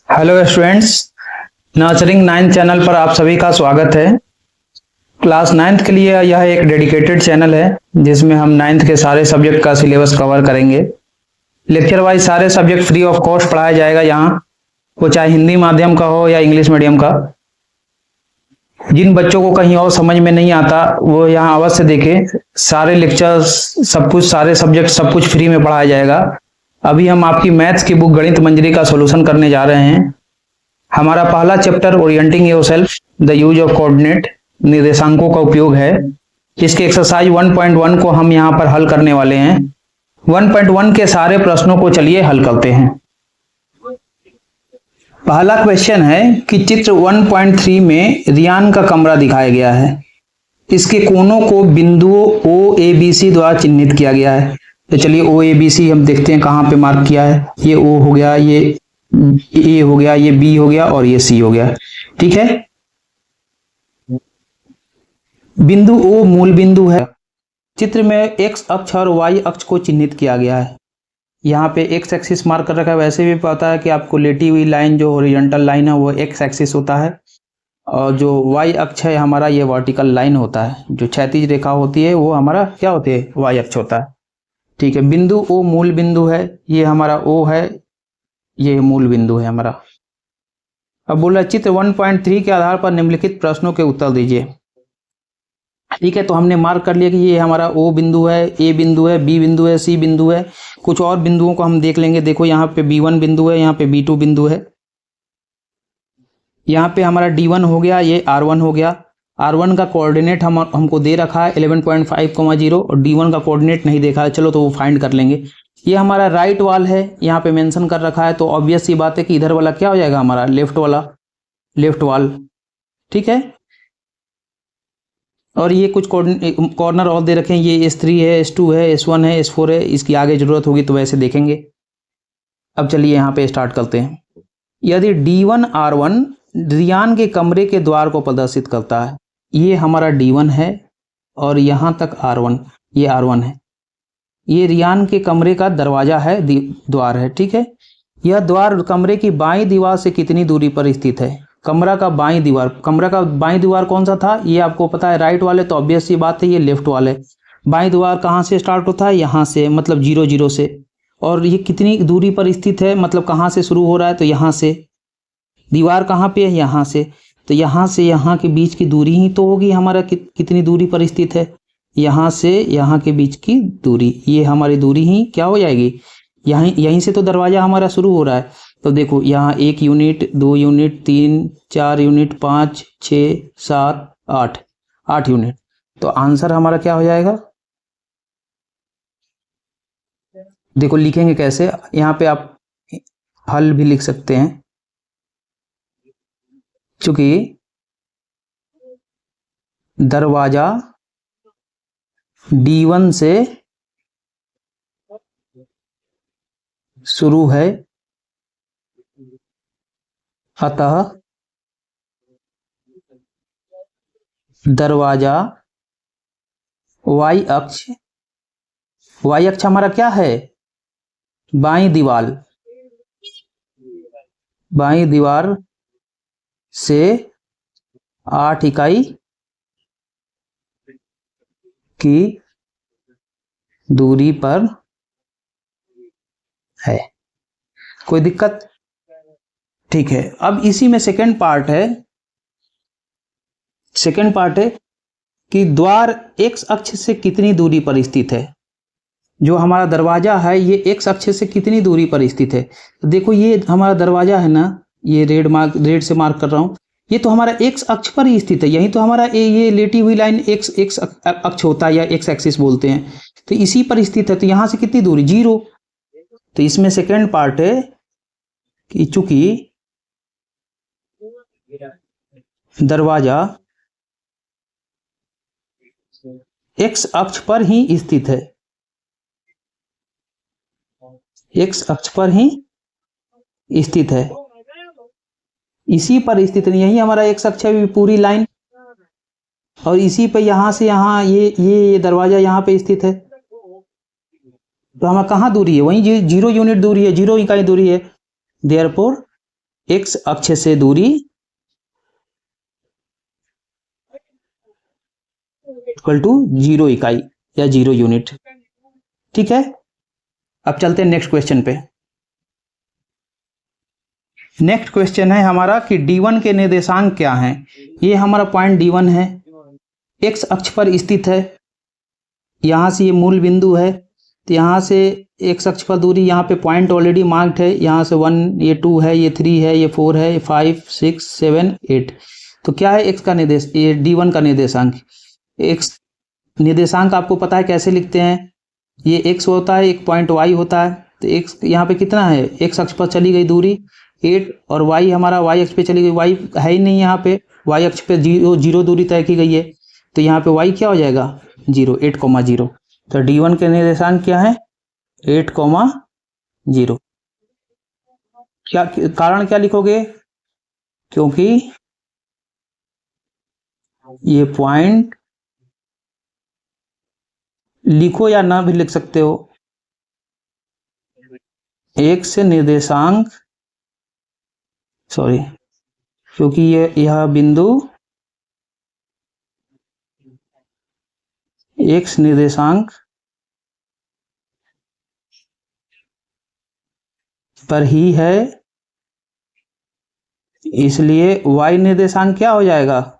Hello students, नर्सरिंग ninth channel पर आप सभी का स्वागत है। क्लास नाइन्थ के लिए यह एक डेडिकेटेड चैनल है जिसमें हम नाइन्थ के सारे सब्जेक्ट का सिलेबस कवर करेंगे। लेक्चर वाइज सारे सब्जेक्ट फ्री ऑफ कॉस्ट पढ़ाया जाएगा यहाँ, वो चाहे हिंदी माध्यम का हो या इंग्लिश मीडियम का। जिन बच्चों को कहीं और समझ में नहीं आता वो यहाँ अवश्य देखें। सारे लेक्चर्स, सब कुछ, सारे सब्जेक्ट, सब कुछ फ्री में पढ़ाया जाएगा। अभी हम आपकी मैथ्स की बुक गणित मंजरी का सॉल्यूशन करने जा रहे हैं। हमारा पहला chapter orienting yourself the use of coordinate, निर्देशांकों का उपयोग है। इसके एक्सरसाइज 1.1 को हम यहाँ पर हल करने वाले हैं। 1.1 के सारे प्रश्नों को चलिए हल करते हैं। पहला क्वेश्चन है कि चित्र 1.3 में रियान का कमरा दिखाया गया है। इसके कोनों को बिंदुओं ओ ए बी सी द्वारा चिन्हित किया गया है। तो चलिए ओ ए बी सी हम देखते हैं कहाँ पे मार्क किया है। ये ओ हो गया, ये ए हो गया, ये बी हो गया और ये सी हो गया। ठीक है, बिंदु ओ मूल बिंदु है। चित्र में एक्स अक्ष और वाई अक्ष को चिन्हित किया गया है। यहाँ पे एक्स एक्सिस मार्क कर रखा है। वैसे भी पता है कि आपको लेटी हुई लाइन जो हॉरिजॉन्टल लाइन है वो एक्स एक्सिस होता है, और जो वाई अक्ष है हमारा ये वर्टिकल लाइन होता है। जो क्षैतिज रेखा होती है वो हमारा क्या होती है, वाई अक्ष होता है। ठीक है, बिंदु ओ मूल बिंदु है, ये हमारा ओ है, ये मूल बिंदु है हमारा। अब बोला चित्र 1.3 के आधार पर निम्नलिखित प्रश्नों के उत्तर दीजिए। ठीक है, तो हमने मार्क कर लिया कि ये हमारा ओ बिंदु है, ए बिंदु है, बी बिंदु है, सी बिंदु है। कुछ और बिंदुओं को हम देख लेंगे। देखो यहाँ पे B1 बिंदु है, यहाँ पे B2 बिंदु है, यहाँ पे हमारा D1 हो गया, ये R1 हो गया। R1 का कोऑर्डिनेट हमको दे रखा है 11.5,0 और D1 का कोऑर्डिनेट नहीं देखा है। चलो तो वो फाइंड कर लेंगे। ये हमारा राइट वाल है, यहाँ पे मेंशन कर रखा है, तो ऑब्वियस सी बात है कि इधर वाला क्या हो जाएगा, हमारा लेफ्ट वाला, लेफ्ट वाल। ठीक है, और ये कुछ कॉर्नर और दे रखे हैं। ये S3 है, S2 है, S1 है, S4 है। इसकी आगे जरूरत होगी तो वैसे देखेंगे। अब चलिए यहाँ पे स्टार्ट करते हैं। यदि D1 R1 रियान के कमरे के द्वार को प्रदर्शित करता है, ये हमारा D1 है और यहाँ तक R1, ये R1 है। ये रियान के कमरे का दरवाजा है, द्वार है। ठीक है, यह द्वार कमरे की बाईं दीवार से कितनी दूरी पर स्थित है? कमरा का बाईं दीवार कौन सा था, ये आपको पता है, राइट वाले, तो ऑब्वियस सी बात है ये लेफ्ट वाले। बाईं दीवार कहाँ से स्टार्ट होता है, यहाँ से, मतलब 0 0 से। और ये कितनी दूरी पर स्थित है, मतलब कहाँ से शुरू हो रहा है, तो यहाँ से। दीवार कहाँ पे है, यहाँ से। तो यहाँ से यहाँ के बीच की दूरी ही तो होगी हमारा, कितनी दूरी पर स्थित है, यहाँ से यहाँ के बीच की दूरी, ये हमारी दूरी ही क्या हो जाएगी, यहीं से तो दरवाजा हमारा शुरू हो रहा है। तो देखो यहाँ 1 यूनिट, 2 यूनिट, 3, 4 यूनिट, 5, 6, 7, 8 यूनिट। तो आंसर हमारा क्या हो जाएगा, देखो लिखेंगे कैसे, यहाँ पे आप हल भी लिख सकते हैं। चूंकि दरवाजा D1 से शुरू है, अतः दरवाजा वाई अक्ष हमारा क्या है, बाईं दीवार से 8 इकाई की दूरी पर है। कोई दिक्कत? ठीक है, अब इसी में सेकंड पार्ट है कि द्वार एक्स अक्ष से कितनी दूरी पर स्थित है। जो हमारा दरवाजा है ये एक्स अक्ष से कितनी दूरी पर स्थित है। तो देखो ये हमारा दरवाजा है ना, ये रेड से मार्क कर रहा हूं, ये तो हमारा एक्स अक्ष पर ही स्थित है। यही तो हमारा ये लेटी हुई लाइन एक्स अक्ष होता है या एक्स एक्सिस बोलते हैं, तो इसी पर स्थित है। तो यहां से कितनी दूरी, 0। तो इसमें सेकंड पार्ट है कि चूंकि दरवाजा एक्स अक्ष पर ही स्थित है, एक्स अक्ष पर ही स्थित है, इसी पर स्थित है। यही हमारा एक्स अक्ष है पूरी लाइन, और इसी पे यहां से यहां ये दरवाजा यहां पे स्थित है। तो हमारा कहाँ दूरी है, वहीं 0 यूनिट दूरी है, 0 इकाई दूरी है। देयरफॉर एक्स अक्ष से दूरी इक्वल टू 0 इकाई या 0 यूनिट। ठीक है, अब चलते हैं नेक्स्ट क्वेश्चन पे। नेक्स्ट क्वेश्चन है हमारा कि D1 के निर्देशांक क्या हैं। ये हमारा पॉइंट D1 है, एक्स अक्ष पर स्थित है, यहाँ से ये मूल बिंदु है, तो यहाँ से एक्स अक्ष पर दूरी, यहाँ पे पॉइंट ऑलरेडी मार्क्ड है, यहाँ से 1, ये 2 है, ये 3 है, ये 4 है, ये 5, 6, 7, 8। तो क्या है एक्स का निर्देश, ये D1 का निर्देशांक। एक्स निर्देशांक आपको पता है कैसे लिखते हैं, ये एक्स होता है, एक पॉइंट वाई होता है। तो एक्स यहाँ पे कितना है, एक्स अक्ष पर चली गई दूरी 8, और वाई हमारा वाई अक्ष पे चली गई, वाई है ही नहीं यहाँ पे, वाई अक्ष पे 0 दूरी तय की गई है, तो यहाँ पे वाई क्या हो जाएगा 0, 8,0। तो D1 के निर्देशांक क्या है 8,0। क्या कारण क्या लिखोगे, क्योंकि ये पॉइंट लिखो या ना भी लिख सकते हो, एक्स निर्देशांक क्योंकि यह बिंदु एक्स निर्देशांक पर ही है, इसलिए y निर्देशांक क्या हो जाएगा,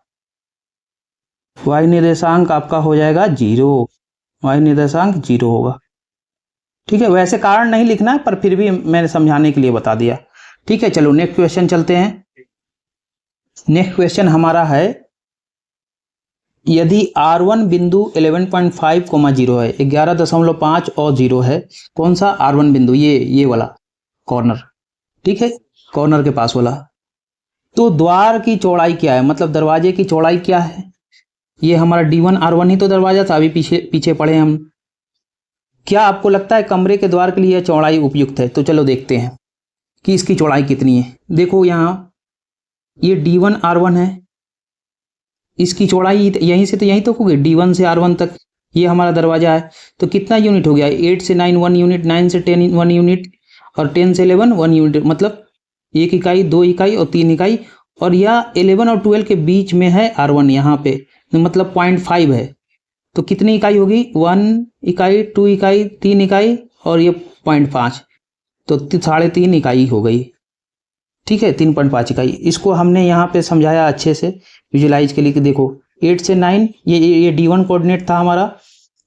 y निर्देशांक आपका हो जाएगा 0, y निर्देशांक 0 होगा। ठीक है, वैसे कारण नहीं लिखना है, पर फिर भी मैंने समझाने के लिए बता दिया। ठीक है, चलो नेक्स्ट क्वेश्चन चलते हैं। नेक्स्ट क्वेश्चन हमारा है, यदि R1 बिंदु 11.5, 0 है, 11.5 और 0 है, कौन सा R1 बिंदु, ये वाला कॉर्नर, ठीक है, कॉर्नर के पास वाला। तो द्वार की चौड़ाई क्या है, मतलब दरवाजे की चौड़ाई क्या है, ये हमारा D1 R1 ही तो दरवाजा था, अभी पीछे पढ़े हम। क्या आपको लगता है कमरे के द्वार के लिए चौड़ाई उपयुक्त है, तो चलो देखते हैं कि इसकी चौड़ाई कितनी है। देखो यहाँ ये D1 R1 है, इसकी चौड़ाई यहीं से तो यहीं तक होगी, D1 से R1 तक, ये हमारा दरवाजा है। तो कितना यूनिट हो गया, 8 से 9 1 यूनिट, 9 से 10 1 यूनिट, और 10 से 11 1 यूनिट, मतलब 1 इकाई, 2 इकाई और 3 इकाई। और यह 11 और 12 के बीच में है R1 यहाँ पे, मतलब 0.5 है। तो कितनी इकाई होगी, 1 इकाई, 2 इकाई, 3 इकाई और ये 0.5, तो 3.5 इकाई हो गई। ठीक है, 3.5 इकाई। इसको हमने यहाँ पे समझाया अच्छे से विजुलाइज के लिए कि देखो 8 से 9 ये D1 कोऑर्डिनेट था हमारा,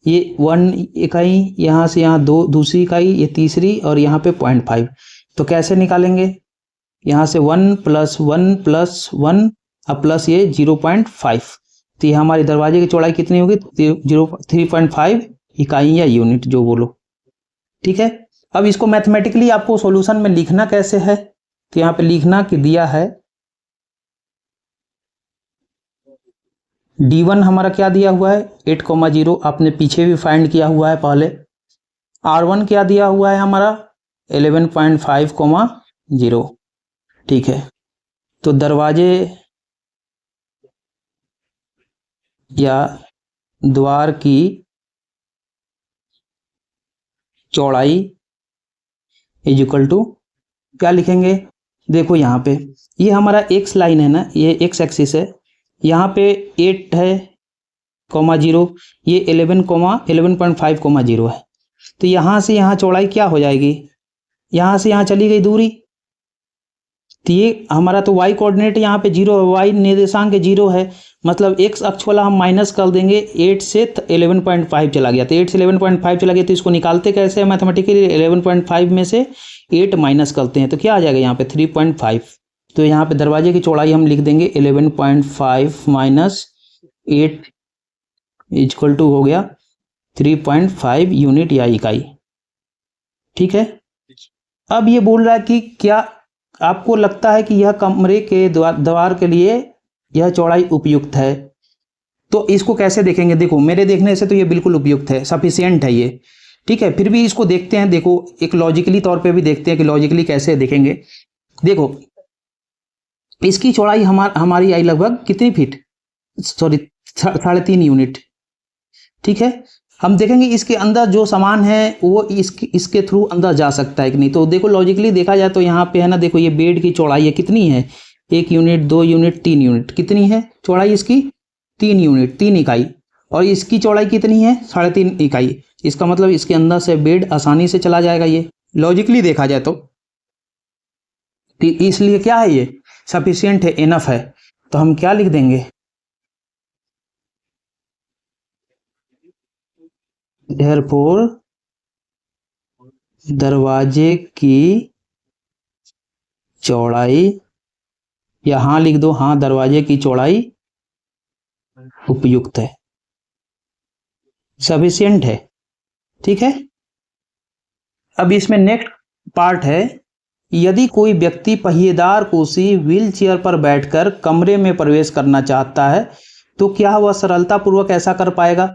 ये 1 इकाई, यहाँ से यहाँ 2 दूसरी इकाई, ये तीसरी, और यहाँ पे 0.5। तो कैसे निकालेंगे, यहाँ से 1 + 1 + 1 अब प्लस ये 0.5, तो ये हमारी दरवाजे की चौड़ाई कितनी होगी, 3.5 इकाई या यूनिट जो बोलो। ठीक है, अब इसको मैथमेटिकली आपको सॉल्यूशन में लिखना कैसे है, तो यहाँ पे लिखना कि दिया है D1 हमारा क्या दिया हुआ है 8,0, आपने पीछे भी फाइंड किया हुआ है पहले। R1 क्या दिया हुआ है हमारा 11.5, ठीक है। तो दरवाजे या द्वार की चौड़ाई इज इक्वल टू क्या लिखेंगे, देखो यहाँ पे ये हमारा x लाइन है ना, ये x एक्सिस है, यहाँ पे 8 है, 0, ये 11.5, 0 है। तो यहाँ से यहाँ चौड़ाई क्या हो जाएगी, यहाँ से यहाँ चली गई दूरी, तो ये हमारा तो y कोऑर्डिनेट यहाँ पे 0 है, y निर्देशांक 0 है, मतलब x अक्ष वाला हम माइनस कर देंगे, 8 से 11.5 चला गया, तो 8 से 11.5 चला गया, तो इसको निकालते कैसे हैं मैथमेटिकली, 11.5 में से 8 माइनस करते हैं, तो क्या आ जाएगा यहाँ पे 3.5। तो यहाँ पे दरवाजे की चौड़ाई हम लिख देंगे 11.5 माइनस 8 इक्वल टू हो गया 3.5 यूनिट या इकाई। ठीक है, अब ये बोल रहा है कि क्या आपको लगता है कि यह कमरे के द्वार के लिए यह चौड़ाई उपयुक्त है, तो इसको कैसे देखेंगे, देखो मेरे देखने से तो ये बिल्कुल उपयुक्त है, सफिशिएंट है ये। ठीक है, फिर भी इसको देखते हैं, देखो एक लॉजिकली तौर पे भी देखते हैं कि लॉजिकली कैसे देखेंगे। देखो इसकी चौड़ाई हमारी आई लगभग कितनी फीट, सॉरी 3.5 यूनिट। ठीक है, हम देखेंगे इसके अंदर जो सामान है वो इसके थ्रू अंदर जा सकता है कि नहीं। तो देखो लॉजिकली देखा जाए तो यहाँ पे है ना, देखो ये बेड की चौड़ाई है कितनी है, 1 यूनिट 2 यूनिट 3 यूनिट, कितनी है चौड़ाई इसकी 3 यूनिट 3 इकाई, और इसकी चौड़ाई कितनी है 3.5 इकाई। इसका मतलब इसके अंदर से बेड आसानी से चला जाएगा ये लॉजिकली देखा जाए तो इसलिए क्या है ये सफिशियंट है, इनफ है। तो हम क्या लिख देंगे, देयरफॉर दरवाजे की चौड़ाई, या हाँ लिख दो, हाँ दरवाजे की चौड़ाई उपयुक्त है, सफिशियंट है। ठीक है, अब इसमें नेक्स्ट पार्ट है, यदि कोई व्यक्ति पहिएदार कुर्सी व्हील चेयर पर बैठकर कमरे में प्रवेश करना चाहता है तो क्या वह सरलता पूर्वक ऐसा कर पाएगा।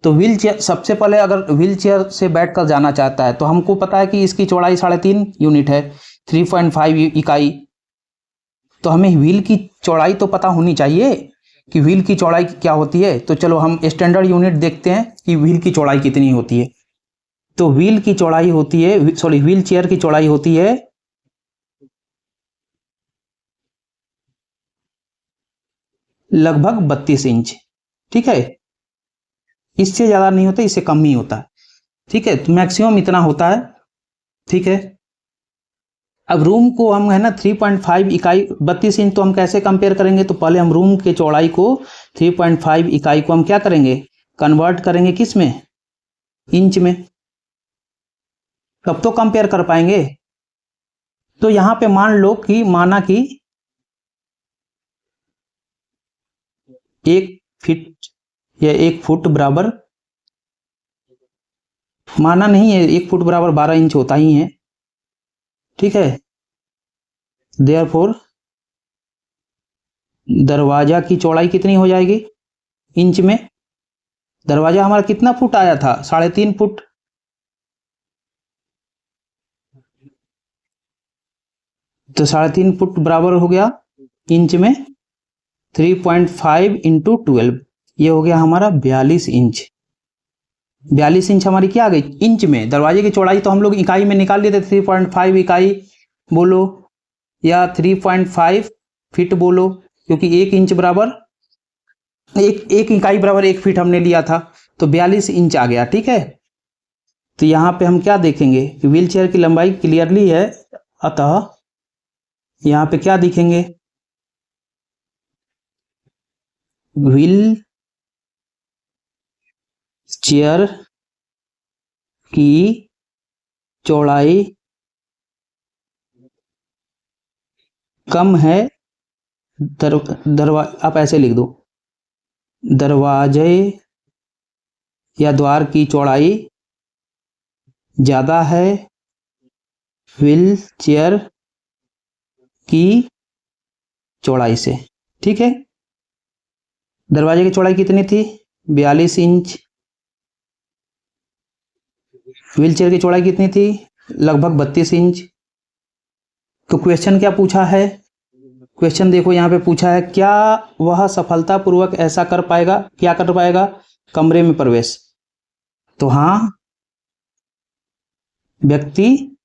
तो व्हील चेयर, सबसे पहले अगर व्हील चेयर से बैठकर जाना चाहता है तो हमको पता है कि इसकी चौड़ाई 3.5 यूनिट है, 3.5 इकाई। तो हमें व्हील की चौड़ाई तो पता होनी चाहिए कि व्हील की चौड़ाई क्या होती है। तो चलो हम स्टैंडर्ड यूनिट देखते हैं कि व्हील की चौड़ाई कितनी होती है। तो व्हील की चौड़ाई होती है, व्हील चेयर की चौड़ाई होती है लगभग 32 इंच। ठीक है, इससे ज़्यादा नहीं होता, इससे कम ही होता है। ठीक है, तो मैक्सिमम इतना होता है। ठीक है, अब रूम को हम है ना 3.5 इकाई 32 इंच, तो हम कैसे कंपेयर करेंगे, तो पहले हम रूम के चौड़ाई को 3.5 इकाई को हम क्या करेंगे, कन्वर्ट करेंगे किस में, इंच में, तब तो कंपेयर कर पाएंगे। तो यहां पे मान लो कि माना कि 1 फीट या 1 फुट बराबर, माना नहीं है, 1 फुट बराबर 12 इंच होता ही है। ठीक है, देयरफॉर दरवाजा की चौड़ाई कितनी हो जाएगी इंच में, दरवाजा हमारा कितना फुट आया था 3.5 फुट, तो 3.5 फुट बराबर हो गया इंच में 3.5 इंटू 12, ये हो गया हमारा 42 इंच। 42 इंच हमारी क्या आ गई इंच में। दरवाजे की चौड़ाई तो हम लोग इकाई में निकाल लेते, 3.5 इकाई बोलो या 3.5 फीट बोलो, क्योंकि 1 इंच बराबर एक इकाई बराबर 1 फीट हमने लिया था, तो 42 इंच आ गया। ठीक है, तो यहाँ पे हम क्या देखेंगे कि व्हील चेयर की लंबाई क्लियरली है, अतः यहाँ पे क्या दिखेंगे, व्हील चेयर की चौड़ाई कम है, आप ऐसे लिख दो, दरवाजे या द्वार की चौड़ाई ज्यादा है व्हील चेयर की चौड़ाई से। ठीक है, दरवाजे की चौड़ाई कितनी थी 42 इंच, व्हील चेयर की चौड़ाई कितनी थी लगभग 32 इंच। तो क्वेश्चन क्या पूछा है, क्वेश्चन देखो यहाँ पे पूछा है, क्या वह सफलतापूर्वक ऐसा कर पाएगा, क्या कर पाएगा, कमरे में प्रवेश। तो हाँ, व्यक्ति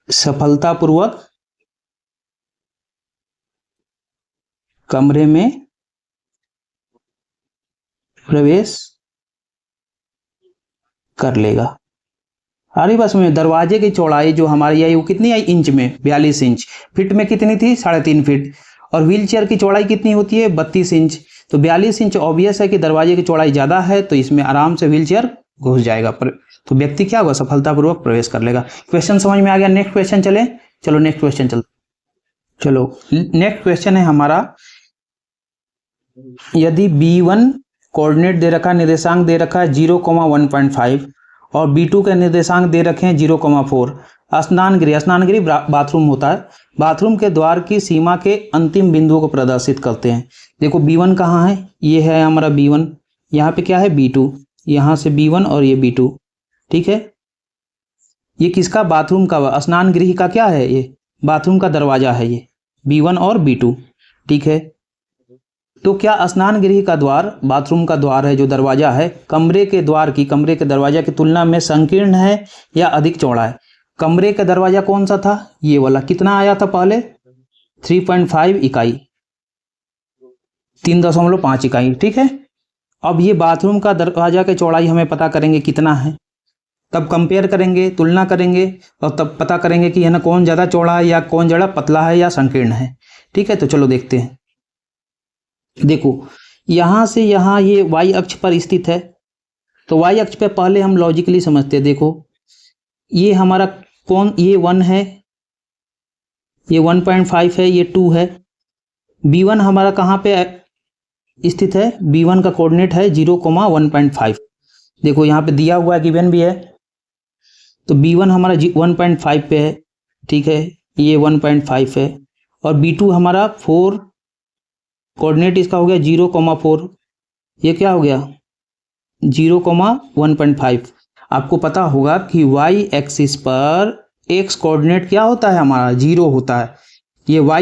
सफलतापूर्वक कमरे में प्रवेश कर लेगा। अरे बस में दरवाजे की चौड़ाई जो हमारी आई वो कितनी आई इंच में 42 इंच, फीट में कितनी थी 3.5 फीट, और व्हील चेयर की चौड़ाई कितनी होती है 32 इंच। तो 42 इंच ऑब्वियस है कि दरवाजे की चौड़ाई ज्यादा है, तो इसमें आराम से व्हील चेयर घुस जाएगा, तो व्यक्ति क्या होगा सफलतापूर्वक प्रवेश कर लेगा। क्वेश्चन समझ में आ गया। नेक्स्ट क्वेश्चन चले, चलो नेक्स्ट क्वेश्चन चलो नेक्स्ट क्वेश्चन है हमारा, यदि B1 कोऑर्डिनेट दे रखा है, निर्देशांक दे रखा है 0,1.5 और B2 के निर्देशांक दे रखे हैं 0,4, स्नान गृह बाथरूम होता है, बाथरूम के द्वार की सीमा के अंतिम बिंदुओं को प्रदर्शित करते हैं। देखो B1 कहाँ है, ये है हमारा B1, यहाँ पे क्या है B2, यहाँ से B1 और ये B2। ठीक है, ये किसका बाथरूम का, स्नान गृह का क्या है, ये बाथरूम का दरवाजा है, ये B1 और B2। ठीक है, तो क्या स्नान गृह का द्वार, बाथरूम का द्वार है जो दरवाजा है, कमरे के दरवाजा की तुलना में संकीर्ण है या अधिक चौड़ा है? कमरे का दरवाजा कौन सा था? ये वाला। कितना आया था पहले? 3.5 इकाई, 3.5 इकाई, ठीक है। अब ये बाथरूम का दरवाजा की चौड़ाई हमें पता करेंगे कितना है, तब कंपेयर करेंगे, तुलना करेंगे और तब पता करेंगे कि है ना कौन ज़्यादा चौड़ा है या कौन ज़्यादा पतला है या संकीर्ण है, ठीक है। तो चलो देखते हैं। देखो यहाँ से यहाँ ये y अक्ष पर स्थित है, तो y अक्ष पे पहले हम लॉजिकली समझते हैं। देखो ये हमारा कौन, ये 1 है, ये 1.5 है, ये 2 है। b1 हमारा कहाँ पे स्थित है? b1 का कोऑर्डिनेट है 0,1.5। देखो यहाँ पे दिया हुआ है, गिवन भी है। तो b1 हमारा 1.5 पे है, ठीक है, ये 1.5 है। और b2 हमारा 4, कोऑर्डिनेट इसका हो गया 0,4। ये क्या हो गया? 0,1.5। आपको पता होगा कि y एक्सिस पर x कोऑर्डिनेट क्या होता है? हमारा 0 होता है। ये y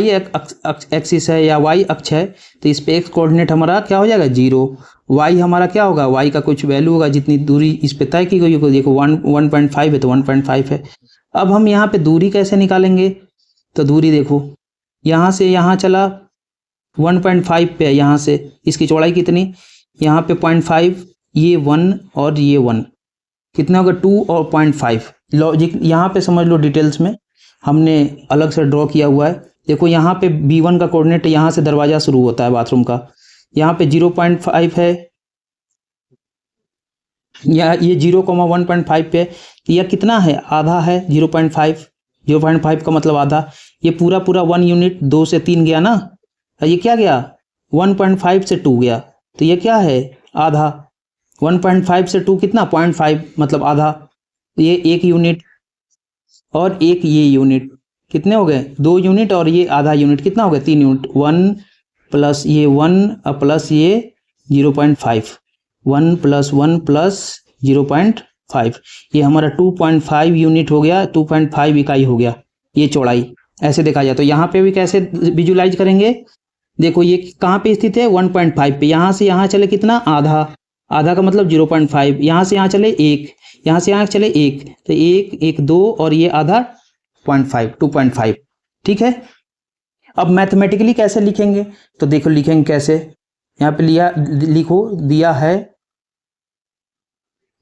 एक्सिस है या y अक्ष है, तो इस पे x कोऑर्डिनेट हमारा क्या हो जाएगा? 0। y हमारा क्या होगा? y का कुछ वैल्यू होगा, जितनी दूरी इस पे तय की गई होगी। देखो 1.5 है तो 1.5 है। अब हम यहाँ पे दूरी कैसे निकालेंगे? तो दूरी देखो, यहाँ से यहाँ चला 1.5 पे है, यहाँ से इसकी चौड़ाई कितनी? यहाँ पे 0.5, ये 1 और ये 1, कितना होगा? 2 और 0.5। लॉजिक यहाँ पे समझ लो, डिटेल्स में हमने अलग से ड्रॉ किया हुआ है। देखो यहाँ पे b1 का कोऑर्डिनेट, यहाँ से दरवाजा शुरू होता है बाथरूम का, यहाँ पे 0.5 है, या ये 0,1.5 पे, तो यह कितना है? आधा है 0.5। 0.5 का मतलब आधा। ये पूरा 1 यूनिट, 2 से 3 गया ना, और ये क्या गया? 1.5 से 2 गया, तो ये क्या है? आधा। 1.5 से 2 कितना? 0.5, मतलब आधा। ये 1 यूनिट और एक ये यूनिट, कितने हो गए? 2 यूनिट और ये आधा यूनिट, कितना हो गया? 3 यूनिट। 1 प्लस ये 1 प्लस ये 0.5, 1 प्लस 1 प्लस 0.5, ये हमारा 2.5 यूनिट हो गया, 2.5 इकाई हो गया ये चौड़ाई। ऐसे देखा जाए तो यहाँ पे भी कैसे विजुलाइज करेंगे? देखो ये कहाँ पे स्थित है? 1.5 पे। यहाँ से यहाँ चले कितना? आधा। आधा का मतलब 0.5। यहाँ से यहाँ चले 1, यहाँ से यहाँ चले 1, तो 1 1 2 और ये आधा 0.5, 2.5, ठीक है। अब मैथमेटिकली कैसे लिखेंगे? तो देखो लिखेंगे कैसे, यहाँ पे लिखो, दिया है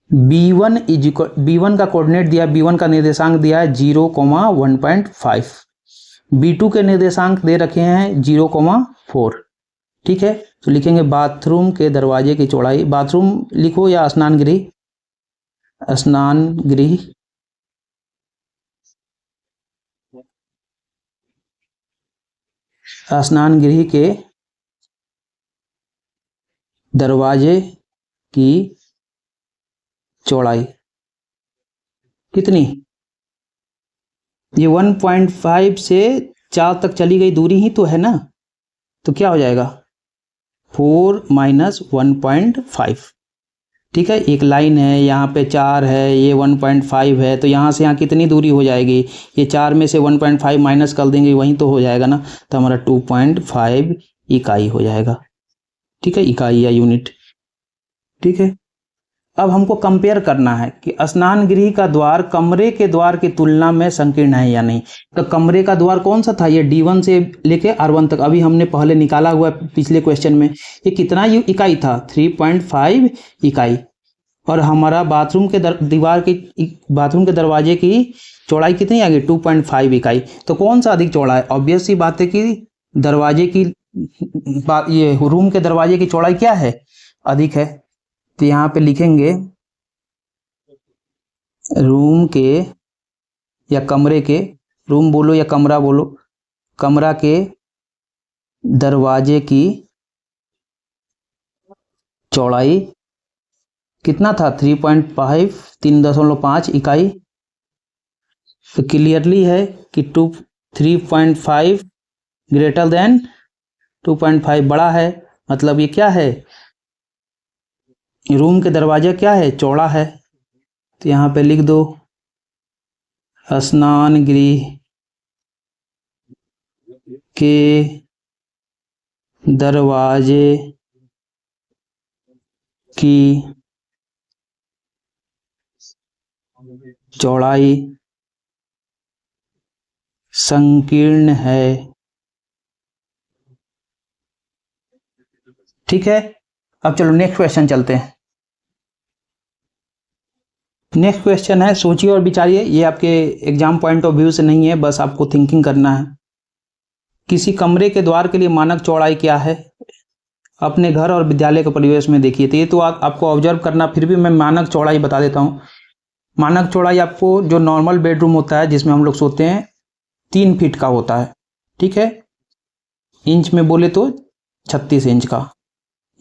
b1 का कोऑर्डिनेट दिया, b1 का निर्देशांक दिया है 0,1.5, b2 के निर्देशांक दे रखे हैं 0,4, ठीक है। तो लिखेंगे बाथरूम के दरवाजे की चौड़ाई, बाथरूम लिखो या स्नान गृह, स्नान गृह स्नान गृह के दरवाजे की चौड़ाई कितनी? ये 1.5 से 4 तक चली गई दूरी ही तो है ना, तो क्या हो जाएगा? 4 माइनस 1.5, ठीक है। एक लाइन है, यहाँ पे 4 है, ये 1.5 है, तो यहाँ से यहाँ कितनी दूरी हो जाएगी? ये 4 में से 1.5 माइनस कर देंगे, वहीं तो हो जाएगा ना, तो हमारा 2.5 इकाई हो जाएगा, ठीक है, इकाई या यूनिट, ठीक है। अब हमको कंपेयर करना है कि स्नान गृह का द्वार कमरे के द्वार की तुलना में संकीर्ण है या नहीं। तो कमरे का द्वार कौन सा था? ये D1 से लेके R1 तक, अभी हमने पहले निकाला हुआ पिछले क्वेश्चन में। ये कितना इकाई था? 3.5 इकाई। और हमारा बाथरूम के बाथरूम के दरवाजे की चौड़ाई कितनी आ गई? 2.5 इकाई। तो कौन सा अधिक चौड़ा है? ऑब्वियस सी बात है कि दरवाजे की ये रूम के दरवाजे की चौड़ाई क्या है? अधिक है। तो यहाँ पे लिखेंगे रूम के या कमरे के, रूम बोलो या कमरा बोलो, कमरा के दरवाजे की चौड़ाई कितना था? 3.5, 3.5 इकाई। तो क्लियरली है कि 3.5 ग्रेटर देन 2.5, बड़ा है, मतलब ये क्या है? रूम के दरवाजा क्या है? चौड़ा है। तो यहाँ पे लिख दो स्नान गृह के दरवाजे की चौड़ाई संकीर्ण है। ठीक है, अब चलो नेक्स्ट क्वेश्चन चलते हैं। नेक्स्ट क्वेश्चन है, सोचिए और विचारिए। ये आपके एग्जाम पॉइंट ऑफ व्यू से नहीं है, बस आपको थिंकिंग करना है। किसी कमरे के द्वार के लिए मानक चौड़ाई क्या है? अपने घर और विद्यालय के परिवेश में देखिए। तो ये तो आपको ऑब्जर्व करना, फिर भी मैं मानक चौड़ाई बता देता हूँ। मानक चौड़ाई आपको जो नॉर्मल बेडरूम होता है जिसमें हम लोग सोते हैं 3 फीट का होता है। ठीक है, इंच में बोले तो 36 इंच का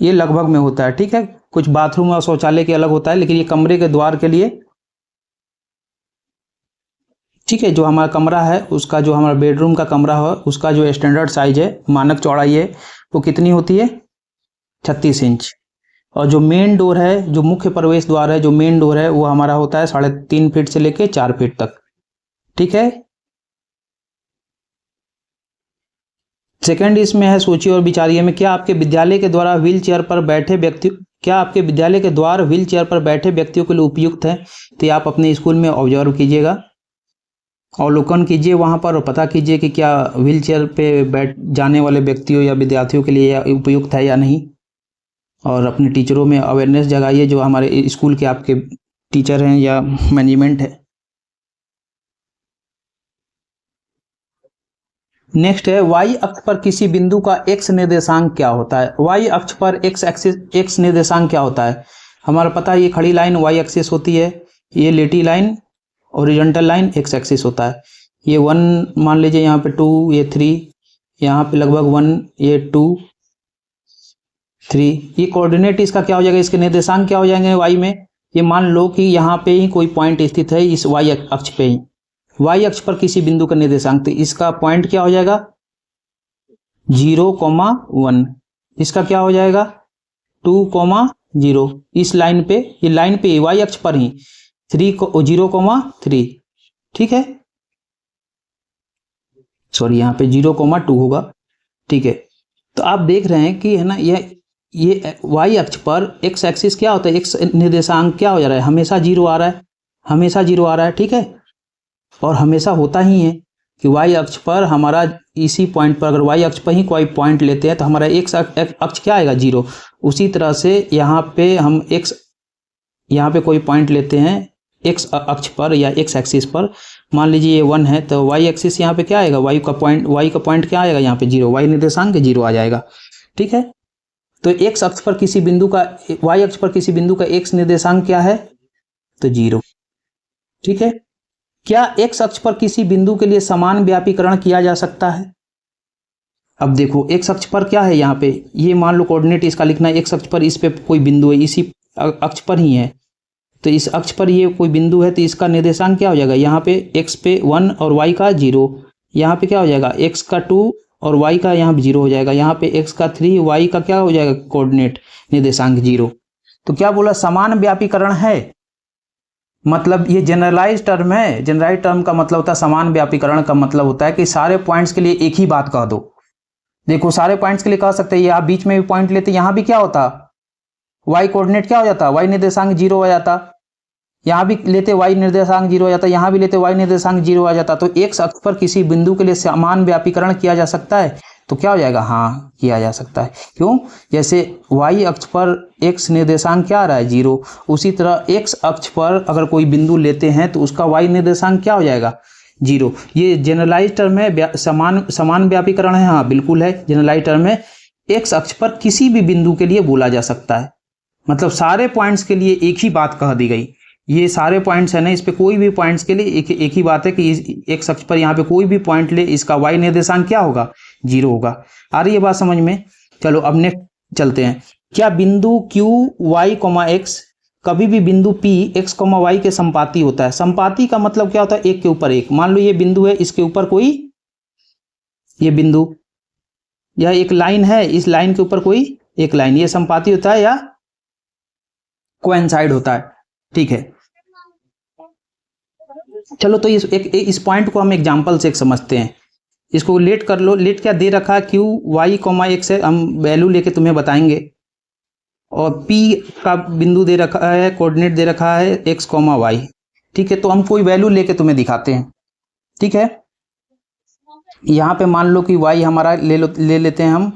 ये लगभग में होता है। ठीक है, कुछ बाथरूम और शौचालय के अलग होता है, लेकिन ये कमरे के द्वार के लिए, ठीक है, जो हमारा कमरा है उसका, जो हमारा बेडरूम का कमरा है उसका जो स्टैंडर्ड साइज है, मानक चौड़ाई है, वो कितनी होती है? 36 इंच। और जो मेन डोर है, जो मुख्य प्रवेश द्वार है, जो मेन डोर है, वो हमारा होता है 3.5 फीट से लेके 4 फीट तक। ठीक है, सेकंड इसमें है, सोचिए और विचारिए में, क्या आपके विद्यालय के द्वारा व्हील चेयर पर बैठे व्यक्ति, क्या आपके विद्यालय के द्वार व्हील चेयर पर बैठे व्यक्तियों के लिए उपयुक्त है? तो आप अपने स्कूल में ऑब्जर्व कीजिएगा, अवलोकन कीजिए वहां पर, और पता कीजिए कि क्या व्हील चेयर पे बैठ जाने वाले व्यक्तियों या विद्यार्थियों के लिए उपयुक्त है या नहीं। और अपने टीचरों में अवेयरनेस जगाइए, जो हमारे स्कूल के आपके टीचर हैं या मैनेजमेंट है। नेक्स्ट है, वाई अक्ष पर किसी बिंदु का एक्स निर्देशांक क्या होता है? वाई अक्ष पर एक्स निर्देशांक क्या होता है? हमारा पता है, ये खड़ी लाइन वाई एक्सिस होती है, ये लेटी line horizontal line x axis होता है। ये 1 मान लीजिए, यहाँ पे 2, ये 3, यहाँ पे लगभग 1, ये 2, 3। ये कोऑर्डिनेट इसका क्या हो जाएगा? इसके निर्देशांक क्या हो जाएंगे वाई में? ये मान लो कि यहाँ पे ही कोई पॉइंट स्थित है, इस वाई अक्ष पे ही, वाई अक्ष पर किसी बिंदु का निर्देशांक, तो इसका पॉइंट क्या हो जाएगा? 0,1। इसका क्या हो जाएगा? 2,0। इस लाइन पे, ये लाइन पे वाई अक्ष पर ही 0,3। ठीक है, सॉरी, यहाँ पे 0,2 होगा। ठीक है, तो आप देख रहे हैं कि है ना, ये वाई अक्ष पर एक्स एक्सिस क्या होता है, एक्स निर्देशांक क्या हो जा रहा है? हमेशा 0 आ रहा है, हमेशा 0 आ रहा है। ठीक है, और हमेशा होता ही है कि वाई अक्ष पर हमारा इसी पॉइंट पर, अगर वाई अक्ष पर ही कोई पॉइंट लेते हैं तो हमारा एक्स अक्ष क्या आएगा? 0। उसी तरह से यहाँ पे हम यहाँ पे कोई पॉइंट लेते हैं एक्स अक्ष पर या एक्स एक्सिस पर, मान लीजिए ये 1 है, तो वाई एक्सिस यहाँ पे क्या आएगा? वाई का पॉइंट क्या आएगा? यहाँ पे 0, वाई निर्देशांक 0 आ जाएगा। ठीक है, तो एक्स अक्ष पर किसी बिंदु का, वाई अक्ष पर किसी बिंदु का एक्स निर्देशांक क्या है? तो 0। ठीक है, क्या एक्स अक्ष पर किसी बिंदु के लिए समान व्यापीकरण किया जा सकता है? अब देखो, एक्स अक्ष पर क्या है? यहाँ पे ये मान लो कोऑर्डिनेट इसका लिखना है, एक्स अक्ष पर इस पे कोई बिंदु है, इसी अक्ष पर ही है, तो इस अक्ष पर ये कोई बिंदु है, तो इसका निर्देशांक क्या हो जाएगा? यहाँ पे एक्स पे 1 और वाई का 0, यहाँ पे क्या हो जाएगा? एक्स का 2 और वाई का यहाँ 0 हो जाएगा, यहाँ पे एक्स का 3, वाई का क्या हो जाएगा? कोऑर्डिनेट निर्देशांक 0। तो क्या बोला? समान व्यापीकरण है, मतलब ये जनरलाइज टर्म है। जनरलाइज टर्म का मतलब होता है, समान व्यापीकरण का मतलब होता है कि सारे पॉइंट्स के लिए एक ही बात कह दो। देखो, सारे पॉइंट्स के लिए कह सकते हैं, आप बीच में भी पॉइंट लेते, यहाँ भी क्या होता? वाई कोऑर्डिनेट क्या हो जाता? वाई निर्देशांक 0 हो जाता। यहाँ भी लेते वाई निर्देशांक 0 हो जाता, यहाँ भी लेते वाई निर्देशांक 0 आ जाता। तो एक्स अक्ष पर किसी बिंदु के लिए समान व्यापीकरण किया जा सकता है, तो क्या हो जाएगा? हाँ, किया जा सकता है। क्यों? जैसे वाई अक्ष पर एक्स निर्देशांक क्या आ रहा है? 0। उसी तरह एक्स अक्ष पर अगर कोई बिंदु लेते हैं तो उसका वाई निर्देशांक क्या हो जाएगा? 0। ये जनरलाइज टर्म है, समान व्यापीकरण है। हाँ, बिल्कुल है, जनरलाइज टर्म है। एक्स अक्ष पर किसी भी बिंदु के लिए बोला जा सकता है, मतलब सारे पॉइंट्स के लिए एक ही बात कह दी गई। ये सारे पॉइंट्स है ना, इस पे कोई भी पॉइंट्स के लिए एक ही बात है कि एक्स अक्ष पर यहाँ पे कोई भी पॉइंट ले, इसका वाई निर्देशांक क्या होगा? 0 होगा। आ रही है बात समझ में? चलो अब नेक्स्ट चलते हैं। क्या बिंदु क्यू वाई कॉमा एक्स कभी भी बिंदु पी एक्स कॉमा वाई के संपाती होता है? संपाती का मतलब क्या होता है? एक के ऊपर एक। मान लो ये बिंदु है, इसके ऊपर कोई ये बिंदु या एक लाइन है, इस लाइन के ऊपर कोई एक लाइन, ये संपाती होता है या कोइंसाइड होता है। ठीक है, चलो तो इस पॉइंट को हम एग्जांपल से समझते हैं। इसको लेट कर लो। लेट क्या दे रखा है, क्यू वाई कॉमा एक्स है, हम वैल्यू लेके तुम्हें बताएंगे। और पी का बिंदु दे रखा है, कोऑर्डिनेट दे रखा है एक्स कॉमा वाई। ठीक है, तो हम कोई वैल्यू लेके तुम्हें दिखाते हैं। ठीक है, यहाँ पे मान लो कि वाई हमारा ले लेते हैं हम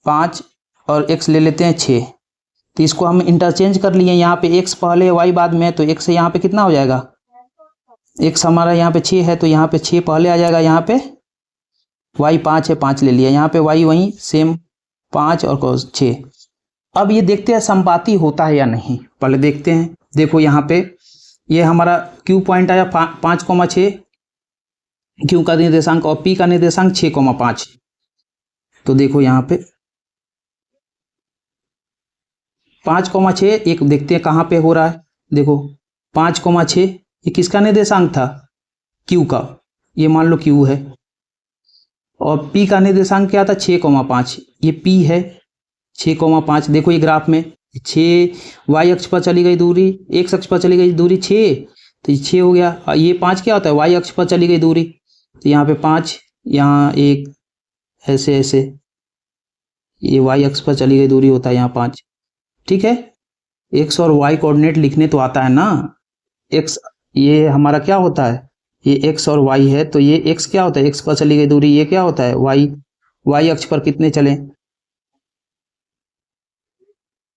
5 और एक्स ले लेते हैं 6। तो इसको हम इंटरचेंज कर लिए, यहाँ पे एक्स पहले वाई बाद में, तो एक्स यहाँ पे कितना हो जाएगा, एक्स हमारा यहाँ पे 6 है तो यहाँ पे 6 पहले आ जाएगा, यहाँ पे वाई 5 है 5 ले लिया, यहाँ पे वाई वहीं सेम 5 और 6। अब ये देखते हैं संपाती होता है या नहीं, पहले देखते हैं। देखो यहाँ पे ये हमारा क्यू पॉइंट आया 5,6, क्यू का निर्देशांक और पी का निर्देशांक 6,5। तो देखो यहाँ पे 5,6 एक देखते हैं कहाँ पे हो रहा है। देखो 5,6 ये किसका निर्देशांक था, क्यू का, ये मान लो क्यू है। और पी का निर्देशांक क्या था 6,5, ये पी है 6,5। देखो ये ग्राफ में 6 वाई अक्ष पर चली गई दूरी, एक्स अक्ष पर चली गई दूरी 6, तो ये 6 हो गया। और ये 5 क्या होता है, वाई अक्ष पर चली गई दूरी, तो यहाँ पे 5, यहाँ 1, ऐसे ऐसे, ये वाई अक्ष पर चली गई दूरी होता है यहाँ 5। ठीक है, एक्स और वाई कोऑर्डिनेट लिखने तो आता है ना। एक्स ये हमारा क्या होता है, ये एक्स और वाई है, तो ये एक्स क्या होता है, एक्स पर चली गई दूरी, ये क्या होता है वाई, वाई अक्ष पर कितने चले।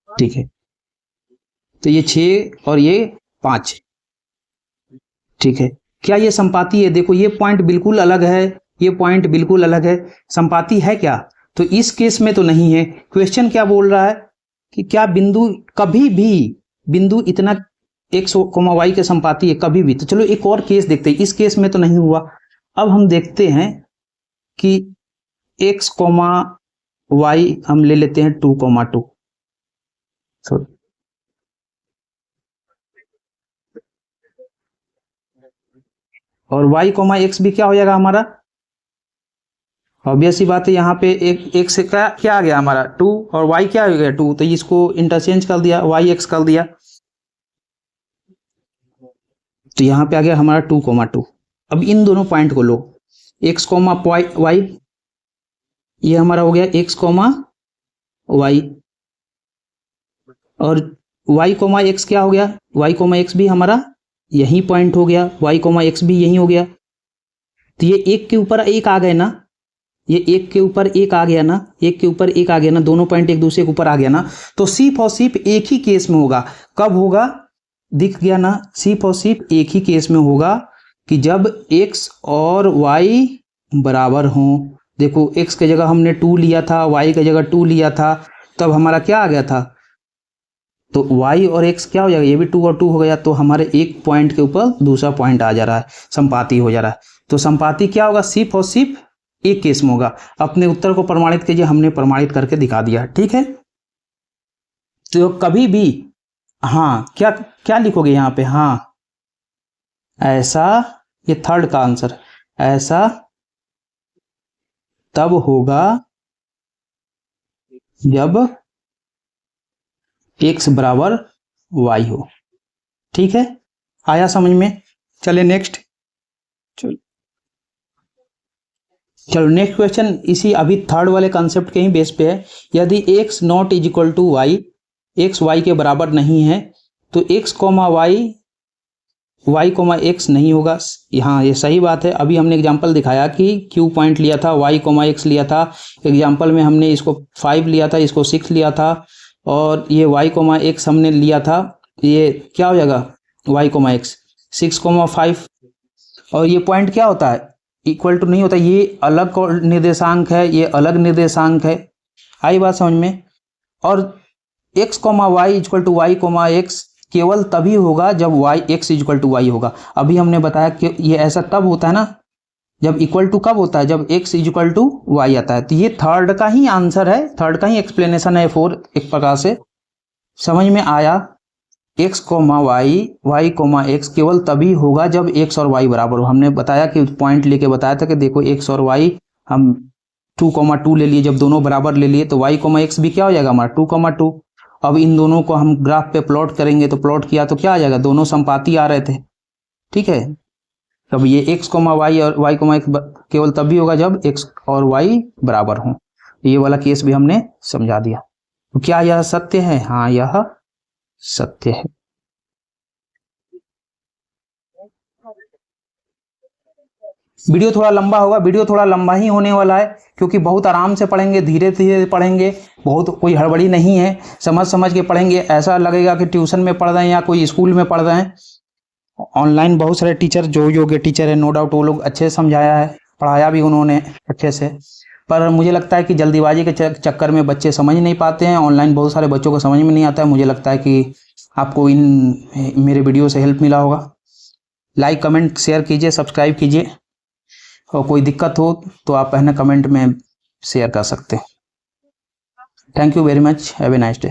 ठीक है, तो ये 6 और ये 5। ठीक है, क्या ये संपाती है, देखो ये पॉइंट बिल्कुल अलग है, ये पॉइंट बिल्कुल अलग है, संपाती है क्या, तो इस केस में तो नहीं है। क्वेश्चन क्या बोल रहा है कि क्या बिंदु कभी भी बिंदु इतना एक्स कोमा वाई के संपाती है कभी भी। तो चलो एक और केस देखते हैं, इस केस में तो नहीं हुआ। अब हम देखते हैं कि एक्स कोमा वाई हम ले लेते हैं 2,2, और वाई कोमा एक्स भी क्या हो जाएगा हमारा, ऑब्वियस सी बात है, यहाँ पे एक से क्या आ गया हमारा 2 और वाई क्या हो गया 2, तो इसको इंटरचेंज कर दिया, वाई एक्स कर दिया, तो यहाँ पे आ गया हमारा 2,2। अब इन दोनों पॉइंट को लो, एक्स कोमा वाई, ये हमारा हो गया एक्स कोमा वाई, और वाई कोमा एक्स क्या हो गया, वाई कोमा एक्स भी हमारा यही पॉइंट हो गया, वाई कोमा एक्स भी यही हो गया। तो ये एक के ऊपर एक आ गए ना, ये एक के ऊपर एक आ गया ना, एक के ऊपर एक आ गया ना, दोनों पॉइंट एक दूसरे के ऊपर आ गया ना। तो सिर्फ और सिर्फ एक ही केस में होगा, कब होगा, दिख गया ना, सिर्फ और सिर्फ एक ही केस में होगा कि जब x और y बराबर हों। देखो x की जगह हमने 2 लिया था, y की जगह 2 लिया था, तब हमारा क्या आ गया था, तो y और x क्या हो जाएगा, ये भी 2 और 2 हो गया, तो हमारे एक पॉइंट के ऊपर दूसरा पॉइंट आ जा रहा है, संपाती हो जा रहा है। तो संपाती क्या होगा, सिर्फ और सिर्फ एक केस में होगा। अपने उत्तर को प्रमाणित कीजिए, हमने प्रमाणित करके दिखा दिया। ठीक है, तो कभी भी, हाँ क्या क्या लिखोगे यहाँ पे, हाँ ऐसा, ये थर्ड का आंसर, ऐसा तब होगा जब x बराबर y हो। ठीक है, आया समझ में। चले नेक्स्ट, चलो नेक्स्ट क्वेश्चन इसी अभी थर्ड वाले कॉन्सेप्ट के ही बेस पे है। यदि x not is equal to y, x y के बराबर नहीं है, तो x comma y, y comma x नहीं होगा। हाँ ये सही बात है, अभी हमने एग्जांपल दिखाया कि q पॉइंट लिया था, y कोमा एक्स लिया था, एग्जांपल में हमने इसको 5 लिया था, इसको 6 लिया था, और ये y कोमा एक्स हमने लिया था, ये क्या हो जाएगा y कोमा एक्स 6,5। और ये पॉइंट क्या होता है, इक्वल टू नहीं होता, ये अलग निर्देशांक है, ये अलग निर्देशांक है। आई बात समझ में। और x comma y equal to y comma x केवल तभी होगा जब y x equal to y होगा। अभी हमने बताया कि ये ऐसा तब होता है ना, जब इक्वल टू कब होता है, जब x इक्वल टू वाई आता है। तो ये थर्ड का ही आंसर है, थर्ड का ही एक्सप्लेनेशन है, 4 एक प्रकार से समझ में आया। x comma y, y comma x केवल तभी होगा जब x और y बराबर हो। हमने बताया कि पॉइंट लेके बताया था कि देखो x और y हम 2,2 ले लिए, जब दोनों बराबर ले लिए तो y कोमा एक्स भी क्या हो जाएगा हमारा 2,2। अब इन दोनों को हम ग्राफ पे प्लॉट करेंगे, तो प्लॉट किया तो क्या आ जाएगा, दोनों संपाती आ रहे थे। ठीक है, अब ये x, y और y, x केवल तब भी होगा जब x और y बराबर हों। ये वाला केस भी हमने समझा दिया। तो क्या यह सत्य है? हाँ, यह सत्य है। वीडियो थोड़ा लंबा होगा, वीडियो थोड़ा लंबा ही होने वाला है, क्योंकि बहुत आराम से पढ़ेंगे, धीरे धीरे पढ़ेंगे, बहुत कोई हड़बड़ी नहीं है, समझ समझ के पढ़ेंगे। ऐसा लगेगा कि ट्यूशन में पढ़ रहे हैं या कोई स्कूल में पढ़ रहे हैं। ऑनलाइन बहुत सारे टीचर, जो योग्य टीचर है, नो डाउट वो लोग अच्छे से समझाया है, पढ़ाया भी उन्होंने अच्छे से। पर मुझे लगता है कि जल्दीबाजी के चक्कर में बच्चे समझ नहीं पाते हैं। ऑनलाइन बहुत सारे बच्चों को समझ में नहीं आता है। मुझे लगता है कि आपको इन मेरे वीडियो से हेल्प मिला होगा। लाइक, कमेंट, शेयर कीजिए, सब्सक्राइब कीजिए, और कोई दिक्कत हो तो आप पहले कमेंट में शेयर कर सकते हैं। Thank you very much, have a nice day.